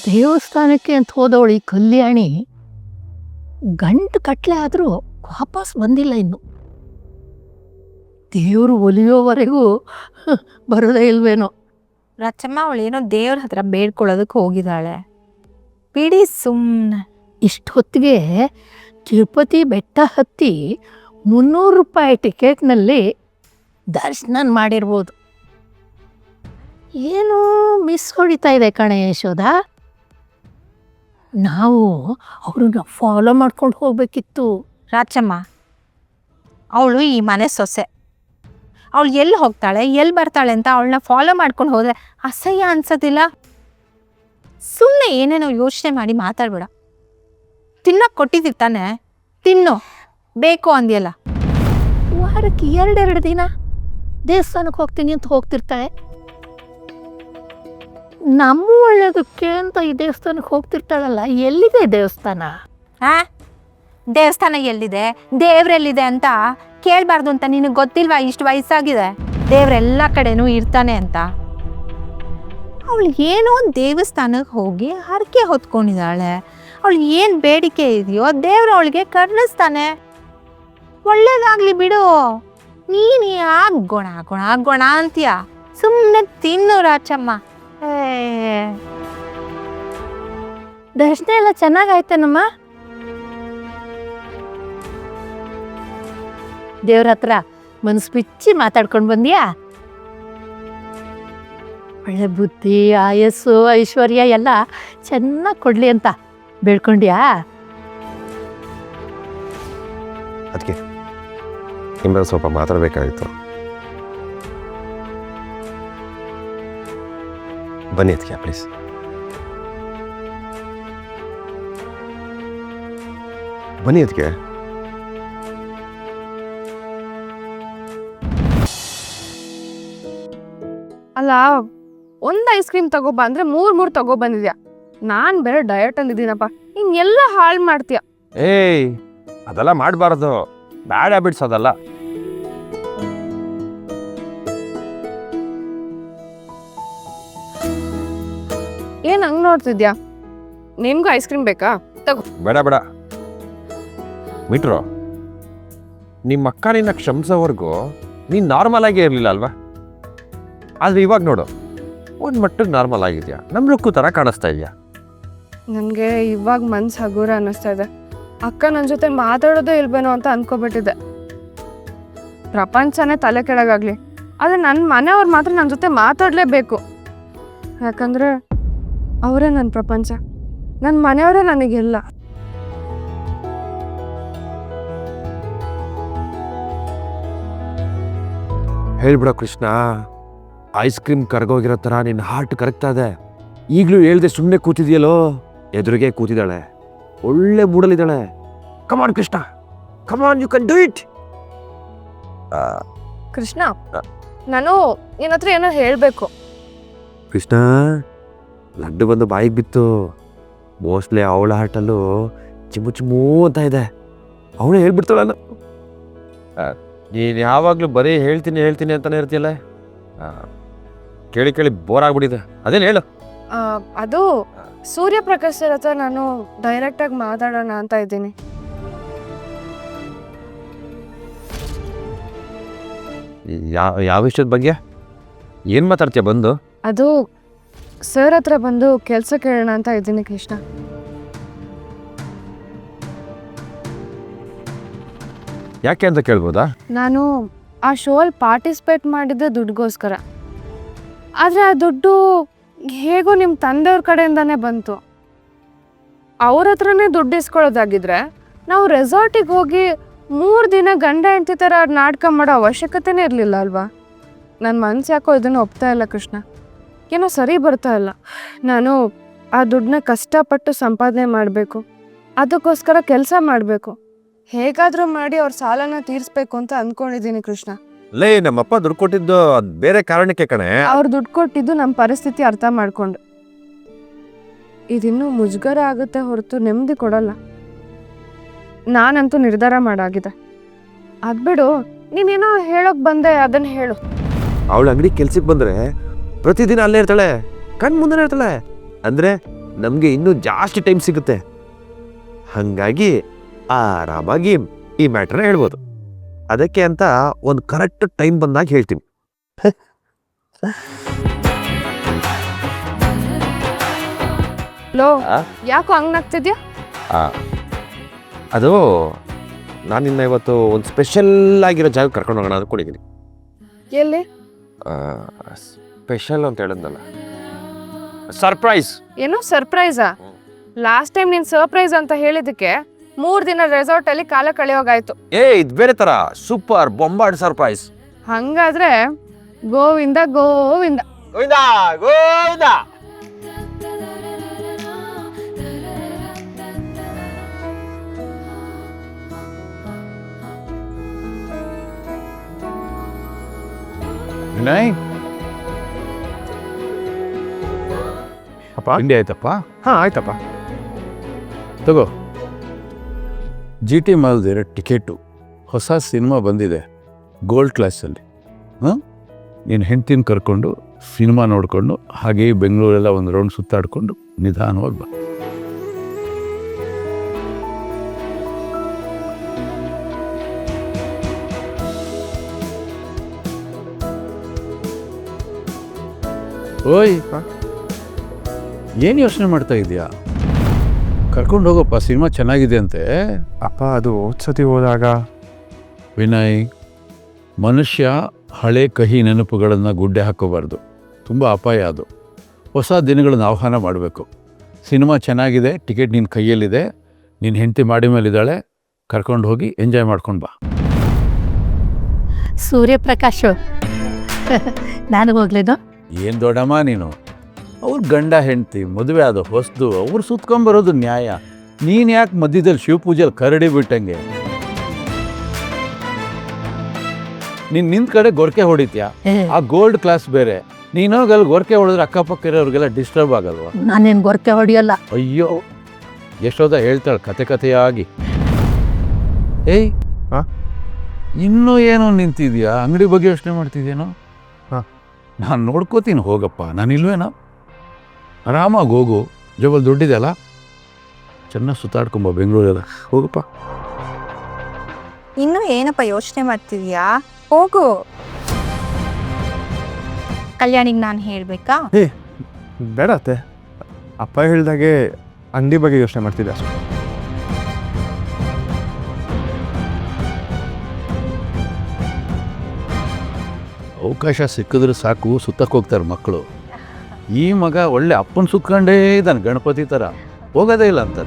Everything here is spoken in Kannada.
ದೇವಸ್ಥಾನಕ್ಕೆ ಅಂತ ಹೋದವಳು ಈ ಕಲ್ಯಾಣಿ ಗಂಟು ಕಟ್ಲೆ ಆದರೂ ವಾಪಸ್ ಬಂದಿಲ್ಲ ಇನ್ನು. ದೇವರು ಒಲಿಯೋವರೆಗೂ ಬರೋದೇ ಇಲ್ವೇನೋ. ರಚಮ್ಮ ಅವಳೇನೋ ದೇವ್ರ ಹತ್ರ ಬೇಡ್ಕೊಳ್ಳೋದಕ್ಕೆ ಹೋಗಿದ್ದಾಳೆ, ಬಿಡಿ ಸುಮ್ಮನೆ. ಇಷ್ಟು ಹೊತ್ತಿಗೆ ತಿರುಪತಿ ಬೆಟ್ಟ ಹತ್ತಿ 300 ರೂಪಾಯಿ ಟಿಕೆಟ್ನಲ್ಲಿ ದರ್ಶನ ಮಾಡಿರ್ಬೋದು. ಏನೋ ಮಿಸ್ ಹೊಡಿತಾ ಇದೆ ಕಣೆ ಯಶೋಧ. ನಾವು ಅವ್ರನ್ನ ಫಾಲೋ ಮಾಡ್ಕೊಂಡು ಹೋಗ್ಬೇಕಿತ್ತು. ರಾಚಮ್ಮ ಅವಳು ಈ ಮನೆ ಸೊಸೆ, ಅವಳು ಎಲ್ಲಿ ಹೋಗ್ತಾಳೆ ಎಲ್ಲಿ ಬರ್ತಾಳೆ ಅಂತ ಅವಳನ್ನ ಫಾಲೋ ಮಾಡ್ಕೊಂಡು ಹೋದರೆ ಅಸಹ್ಯ ಅನ್ಸೋದಿಲ್ಲ? ಸುಮ್ಮನೆ ಏನೇನೋ ಯೋಚನೆ ಮಾಡಿ ಮಾತಾಡ್ಬೇಡ. ತಿನ್ನೋಕೆ ಕೊಟ್ಟಿದ್ದೀವಿ ತಾನೆ, ತಿನ್ನು, ಬೇಕು ಅಂದ್ಯಲ್ಲ. ವಾರಕ್ಕೆ 2 ದಿನ ದೇವಸ್ಥಾನಕ್ಕೆ ಹೋಗ್ತೀನಿ ಅಂತ ಹೋಗ್ತಿರ್ತಾಳೆ. ನಮ್ಮ ಒಳ್ಳೇದಕ್ಕೆ ಅಂತ ಈ ದೇವಸ್ಥಾನಕ್ಕೆ ಹೋಗ್ತಿರ್ತಾಳಲ್ಲ, ಎಲ್ಲಿದೆ ದೇವಸ್ಥಾನ? ದೇವಸ್ಥಾನ ಎಲ್ಲಿದೆ, ದೇವ್ರೆಲ್ಲಿದೆ ಅಂತ ಕೇಳಬಾರ್ದು ಅಂತ ನಿನಗೆ ಗೊತ್ತಿಲ್ವಾ? ಇಷ್ಟು ವಯಸ್ಸಾಗಿದೆ, ದೇವ್ರೆಲ್ಲ ಕಡೆನೂ ಇರ್ತಾನೆ ಅಂತ. ಅವಳು ಏನೋ ದೇವಸ್ಥಾನಕ್ಕೆ ಹೋಗಿ ಹರಕೆ ಹೊತ್ಕೊಂಡಿದ್ದಾಳೆ. ಅವಳು ಏನು ಬೇಡಿಕೆ ಇದೆಯೋ ದೇವ್ರು ಅವಳಿಗೆ ಕರ್ಣಿಸ್ತಾನೆ. ಒಳ್ಳೇದಾಗ್ಲಿ ಬಿಡು. ನೀನು ಯಾಕೆ ಗುಣ ಗುಣ ಗುಣ ಅಂತೀಯ? ಸುಮ್ಮನೆ ತಿನ್ನು ರಾಚಮ್ಮ. ದರ್ಶನ ಎಲ್ಲ ಚೆನ್ನಾಗಾಯ್ತೇನಮ್ಮ? ದೇವ್ರ ಹತ್ರ ಮನಸ್ಸು ಬಿಚ್ಚಿ ಮಾತಾಡ್ಕೊಂಡು ಬಂದ್ಯಾ? ಒಳ್ಳೆ ಬುದ್ಧಿ, ಆಯಸ್ಸು, ಐಶ್ವರ್ಯ ಎಲ್ಲ ಚೆನ್ನಾಗಿ ಕೊಡ್ಲಿ ಅಂತ ಬೇಡ್ಕೊಂಡ್ಯಾ? ಅದಕ್ಕೆ ನಿಮ್ಮಲ್ಲಿ ಸ್ವಲ್ಪ ಮಾತಾಡಬೇಕಾಗಿತ್ತು. ಬನ್ನಿ ಅದಕ್ಕೆ ಪ್ಲೀಸ್. ಬನ್ನಿ ಅದಕ್ಕೆ. ಅಲ್ಲ, ಒಂದು ಐಸ್ ಕ್ರೀಮ್ ತಗೋಬಾ ಅಂದ್ರೆ 3 ತಗೋಬಂದಿದ್ಯಾ. ನಾನು ಬೇರೆ ಡಯಟಲ್ಲಿ ಇದ್ದೀನಪ್ಪ, ಎಲ್ಲ ಹಾಳು ಮಾಡ್ತೀಯ. ಏಯ್, ಅದೆಲ್ಲ ಮಾಡಬಾರ್ದು, ಬ್ಯಾಡ್ ಹ್ಯಾಬಿಟ್ಸ್ ಅದಲ್ಲ. ಏನು ಹಂಗೆ ನೋಡ್ತಿದ್ಯಾ? ನಿನ್ಗೂ ಐಸ್ ಕ್ರೀಮ್ ಬೇಕಾ? ತಗೋ. ಬೇಡ ಬೇಡ ಮಿಟ್ರು, ನಿಮ್ಮ ಅಕ್ಕ ನಿನ್ನ ಕ್ಷಮಿಸೋವರೆಗೂ ನೀನು ನಾರ್ಮಲ್ ಆಗೇ ಇರಲಿಲ್ಲ ಅಲ್ವಾ? ಆದರೆ ಇವಾಗ ನೋಡು, ಒಂದು ಮಟ್ಟಿಗೆ ನಾರ್ಮಲ್ ಆಗಿದೆಯಾ, ನಮ್ಮ ಲುಕ್ಕು ಥರ ಕಾಣಿಸ್ತಾ ಇದೆಯಾ. ನನಗೆ ಇವಾಗ ಮನ್ಸು ಹಗುರ ಅನ್ನಿಸ್ತಾ ಇದೆ. ಅಕ್ಕ ನನ್ನ ಜೊತೆ ಮಾತಾಡೋದೇ ಇಲ್ವೇನೋ ಅಂತ ಅಂದ್ಕೊಬಿಟ್ಟಿದ್ದೆ. ಪ್ರಪಂಚನೇ ತಲೆ ಕೆಳಗಾಗಲಿ, ಆದರೆ ನನ್ನ ಮನೆಯವ್ರು ಮಾತ್ರ ನನ್ನ ಜೊತೆ ಮಾತಾಡಲೇಬೇಕು. ಯಾಕಂದರೆ ಅವರೇ ನನ್ನ ಪ್ರಪಂಚ, ನನ್ನ ಮನೆಯವರೇ ನನಗೆಲ್ಲ. ಹೇಳ್ಬಿಡ ಕೃಷ್ಣ, ಐಸ್ ಕ್ರೀಮ್ ಕರಗೋಗಿರೋ ಥರ ನಿನ್ನ ಹಾರ್ಟ್ ಕರಗ್ತಾ ಇದೆ. ಈಗಲೂ ಹೇಳ್ದೆ ಸುಮ್ಮನೆ ಕೂತಿದೆಯಲ್ಲೋ, ಎದುರಿಗೆ ಕೂತಿದ್ದಾಳೆ, ಒಳ್ಳೆ ಮೂಡಲಿದ್ದಾಳೆ. Come on Krishna, come on, you can do it. Krishna, ನಾನು ನಿನ್ನ ಹತ್ರ ಏನೋ ಹೇಳಬೇಕು. ಕೃಷ್ಣ, ಲಡ್ಡು ಬಂದು ಬಾಯಿಗೆ ಬಿತ್ತು. ಮೋಸ್ಟ್ಲಿ ಅವಳ ಹಾರ್ಟಲ್ಲೂ ಚಿಮ್ಮು ಚಿಮ್ಮು ಅಂತ ಇದೆ. ಅವಳು ಹೇಳ್ಬಿಡ್ತಾಳ. ನೀನು ಯಾವಾಗಲೂ ಬರೀ ಹೇಳ್ತೀನಿ ಹೇಳ್ತೀನಿ ಅಂತಾನೆ ಇರ್ತೀಯಲ್ಲ, ಕೇಳಿ ಕೇಳಿ ಬೋರ್ ಆಗ್ಬಿಟ್ಟಿದೆ. ಅದೇನು ಹೇಳು. ಅದು ಸೂರ್ಯಪ್ರಕಾಶ್ ಸರ್ ಹತ್ರ ನಾನು ಡೈರೆಕ್ಟಾಗಿ ಮಾತಾಡೋಣ ಅಂತ ಇದ್ದೀನಿ. ಯಾವ ವಿಷಯದ ಬಗ್ಗೆ ಏನು ಮಾತಾಡ್ತೀಯ ಬಂದು? ಅದು ಸರ್ ಹತ್ರ ಬಂದು ಕೆಲಸ ಕೇಳೋಣ ಅಂತ ಇದ್ದೀನಿ ಕೃಷ್ಣ. ಯಾಕೆ ಅಂತ ಕೇಳ್ಬೋದಾ? ನಾನು ಆ ಶೋಲ್ಲಿ ಪಾರ್ಟಿಸಿಪೇಟ್ ಮಾಡಿದ್ದೆ ದುಡ್ಡುಗೋಸ್ಕರ. ಆದರೆ ಆ ದುಡ್ಡು ಹೇಗೋ ನಿಮ್ಮ ತಂದೆಯವ್ರ ಕಡೆಯಿಂದಾನೇ ಬಂತು. ಅವ್ರ ಹತ್ರನೇ ದುಡ್ಡು ಇಸ್ಕೊಳ್ಳೋದಾಗಿದ್ರೆ ನಾವು ರೆಸಾರ್ಟಿಗೆ ಹೋಗಿ 3 ದಿನ ಗಂಡ ಹೆಂಡತಿ ಥರ ನಾಟಕ ಮಾಡೋ ಅವಶ್ಯಕತೆನೇ ಇರಲಿಲ್ಲ ಅಲ್ವಾ? ನನ್ನ ಮನ್ಸು ಯಾಕೋ ಇದನ್ನು ಒಪ್ತಾ ಇಲ್ಲ ಕೃಷ್ಣ. ಏನೋ ಸರಿ ಬರ್ತಾ ಇಲ್ಲ. ನಾನು ಆ ದುಡ್ಡನ್ನ ಕಷ್ಟಪಟ್ಟು ಸಂಪಾದನೆ ಮಾಡಬೇಕು, ಅದಕ್ಕೋಸ್ಕರ ಕೆಲಸ ಮಾಡಬೇಕು, ಹೇಗಾದರೂ ಮಾಡಿ ಅವ್ರ ಸಾಲನ ತೀರಿಸ್ಬೇಕು ಅಂತ ಅಂದ್ಕೊಂಡಿದ್ದೀನಿ ಕೃಷ್ಣ. ಲೇ, ನಮ್ಮಪ್ಪ ದುಡ್ಡು ಕೊಟ್ಟಿದ್ದು ಅದು ಬೇರೆ ಕಾರಣಕ್ಕೆ ಕಣೆ. ಅವ್ರು ದುಡ್ಡು ಕೊಟ್ಟಿದ್ದು ನಮ್ಮ ಪರಿಸ್ಥಿತಿ ಅರ್ಥ ಮಾಡ್ಕೊಂಡು. ಇದಿನ್ನೂ ಮುಜುಗರ ಆಗುತ್ತೆ ಹೊರತು ನೆಮ್ಮದಿ ಕೊಡಲ್ಲ. ನಾನಂತೂ ನಿರ್ಧಾರ ಮಾಡಾಗಿದೆ. ಅದ್ಬಿಡು, ನೀನೇನೋ ಹೇಳೋಕೆ ಬಂದೆ, ಅದನ್ನು ಹೇಳು. ಅವಳು ಅಂಗಡಿ ಕೆಲ್ಸಕ್ಕೆ ಬಂದರೆ ಪ್ರತಿದಿನ ಅಲ್ಲೇ ಇರ್ತಾಳೆ, ಕಣ್ ಮುಂದೆ ಇರ್ತಾಳೆ. ಅಂದರೆ ನಮಗೆ ಇನ್ನೂ ಜಾಸ್ತಿ ಟೈಮ್ ಸಿಗುತ್ತೆ. ಹಾಗಾಗಿ ಆರಾಮಾಗಿ ಈ ಮ್ಯಾಟ್ರನ್ನ ಹೇಳ್ಬೋದು. ಅದಕ್ಕೆ ಅಂತ ಒಂದು ಕರೆಕ್ಟ್ ಟೈಮ್ ಬಂದಾಗ ಹೇಳ್ತೀನಿ. ಲೋ ಆ? ಯಾಕೋ ಹಂಗ್ನಾಗ್ತಿದ್ಯಾ? ಅದು ನಾನಿನ್ನ ಇವತ್ತು ಒಂದು ಸ್ಪೆಷಲ್ ಆಗಿರೋ ಜಾಗ ಕರ್ಕೊಂಡು ಹೋಗೋಣ ಅಂದ್ಕೊಂಡಿದ್ದೀನಿ. ಎಲ್ಲಿ? ಸ್ಪೆಷಲ್ ಅಂತ ಹೇಳಿದ್ನಲ್ಲ, ಸರ್ಪ್ರೈಸ್. ಏನು ಸರ್ಪ್ರೈಸಾ? ಲಾಸ್ಟ್ ಟೈಮ್ ನೀನ್ ಸರ್ಪ್ರೈಸ್ ಅಂತ ಹೇಳಿದಕ್ಕೆ 3 ದಿನ ರೆಸಾರ್ಟ್ ಅಲ್ಲಿ ಕಾಲ ಕಳೆಯೋಗಾಯ್ತು. ಇದು ಬೇರೆ ತರ ಸೂಪರ್ ಬೊಂಬಾರ್ಡ್ ಸರ್ಪ್ರೈಸ್. ಹಂಗಾದ್ರೆ ಗೋವಿಂದ ಗೋವಿಂದ. ಗೋವಿಂದ ಗೋವಿಂದ. ವಿನಯ್, ಅಪ್ಪ ತಿಂಡಿ ಆಯ್ತಪ್ಪ? ಹಾಂ ಆಯ್ತಪ್ಪ. ತಗೋ, GT ಮಾಲ್ದಿರೋ ಟಿಕೆಟು. ಹೊಸ ಸಿನಿಮಾ ಬಂದಿದೆ ಗೋಲ್ಡ್ ಕ್ಲಾಸಲ್ಲಿ. ನೀನು ಹೆಂಡ್ತಿನ ಕರ್ಕೊಂಡು ಸಿನಿಮಾ ನೋಡಿಕೊಂಡು ಹಾಗೆಯೇ ಬೆಂಗಳೂರೆಲ್ಲ ಒಂದು ರೌಂಡ್ ಸುತ್ತಾಡಿಕೊಂಡು ನಿಧಾನವಾಗಿ ಬಾ. ಓಯ್, ಏನು ಯೋಚನೆ ಮಾಡ್ತಾ ಇದೀಯಾ? ಕರ್ಕೊಂಡು ಹೋಗಪ್ಪ, ಸಿನಿಮಾ ಚೆನ್ನಾಗಿದೆ ಅಂತೆ. ಅಪ್ಪ ಅದು ಸತಿ ಹೋದಾಗ ವಿನಯ್, ಮನುಷ್ಯ ಹಳೆ ಕಹಿ ನೆನಪುಗಳನ್ನು ಗುಡ್ಡೆ ಹಾಕೋಬಾರ್ದು. ತುಂಬ ಅಪಾಯ ಅದು. ಹೊಸ ದಿನಗಳನ್ನು ಆಹ್ವಾನ ಮಾಡಬೇಕು. ಸಿನಿಮಾ ಚೆನ್ನಾಗಿದೆ, ಟಿಕೆಟ್ ನಿನ್ನ ಕೈಯಲ್ಲಿದೆ, ನಿನ್ನ ಹೆಂಡತಿ ಮಾಡಿ ಮೇಲಿದ್ದಾಳೆ, ಕರ್ಕೊಂಡು ಹೋಗಿ ಎಂಜಾಯ್ ಮಾಡ್ಕೊಂಡು ಬಾ. ಸೂರ್ಯಪ್ರಕಾಶ್ ನಾನು ಹೋಗ್ಲೇನು? ಏನು ದೊಡ್ಡಮ್ಮ ನೀನು? ಅವ್ರ ಗಂಡ ಹೆಂಡ್ತಿ ಮದುವೆ ಆದ ಹೊಸದು, ಅವ್ರು ಸುತ್ಕೊಂಬರೋದು ನ್ಯಾಯ. ನೀನು ಯಾಕೆ ಮಧ್ಯದಲ್ಲಿ ಶಿವಪೂಜೆಯಲ್ಲಿ ಕರಡಿ ಬಿಟ್ಟಂಗೆ? ನೀನು ನಿಂತ ಕಡೆ ಗೊರಕೆ ಹೊಡಿತೀಯಾ? ಆ ಗೋಲ್ಡ್ ಕ್ಲಾಸ್ ಬೇರೆ. ನೀನೋಗಿ ಅಲ್ಲಿ ಗೊರಕೆ ಹೊಡೆದ್ರೆ ಅಕ್ಕಪಕ್ಕ ಇರೋರಿಗೆಲ್ಲ ಡಿಸ್ಟರ್ಬ್ ಆಗಲ್ವಾ? ನಾನೇನು ಗೊರಕೆ ಹೊಡಿಯಲ್ಲ. ಅಯ್ಯೋ, ಎಷ್ಟೋದ ಹೇಳ್ತಾಳೆ ಕತೆ ಏಯ್, ಇನ್ನೂ ಏನೋ ನಿಂತಿದ್ಯಾ? ಅಂಗಡಿ ಬಗ್ಗೆ ಯೋಚನೆ ಮಾಡ್ತಿದ್ಯೇನೋ? ನಾನು ನೋಡ್ಕೋತೀನಿ, ಹೋಗಪ್ಪ, ನಾನಿಲ್ವೇನೋ? ಆರಾಮಾಗಿ ಹೋಗು. ಜೋಬಲ್ ದುಡ್ಡಿದೆಯಲ್ಲ, ಚೆನ್ನಾಗಿ ಸುತ್ತಾಡ್ಕೊಂಬ ಬೆಂಗಳೂರೆಲ್ಲ. ಹೋಗಪ್ಪ. ಇನ್ನು ಏನಪ್ಪ ಯೋಚನೆ ಮಾಡ್ತಿದ್ಯಾ? ಹೋಗು. ಕಲ್ಯಾಣಿಗೆ ನಾನು ಹೇಳ್ಬೇಕಾ? ಬೇಡ ಅತ್ತೆ, ಅಪ್ಪ ಹೇಳ್ದಾಗೆ ಅಂಗಡಿ ಬಗ್ಗೆ ಯೋಚನೆ ಮಾಡ್ತಿದ್ದೆ ಅಷ್ಟೇ. ಅವಕಾಶ ಸಿಕ್ಕಿದ್ರೆ ಸಾಕು ಸುತ್ತಕ್ಕೆ ಹೋಗ್ತಾರೆ ಮಕ್ಕಳು. ಈ ಮಗ ಒಳ್ಳೆ ಅಪ್ಪನ ಸುತ್ಕೊಂಡೇ ಇದ್ದಾನೆ, ಗಣಪತಿ ಥರ. ಹೋಗೋದೇ ಇಲ್ಲ ಅಂತ.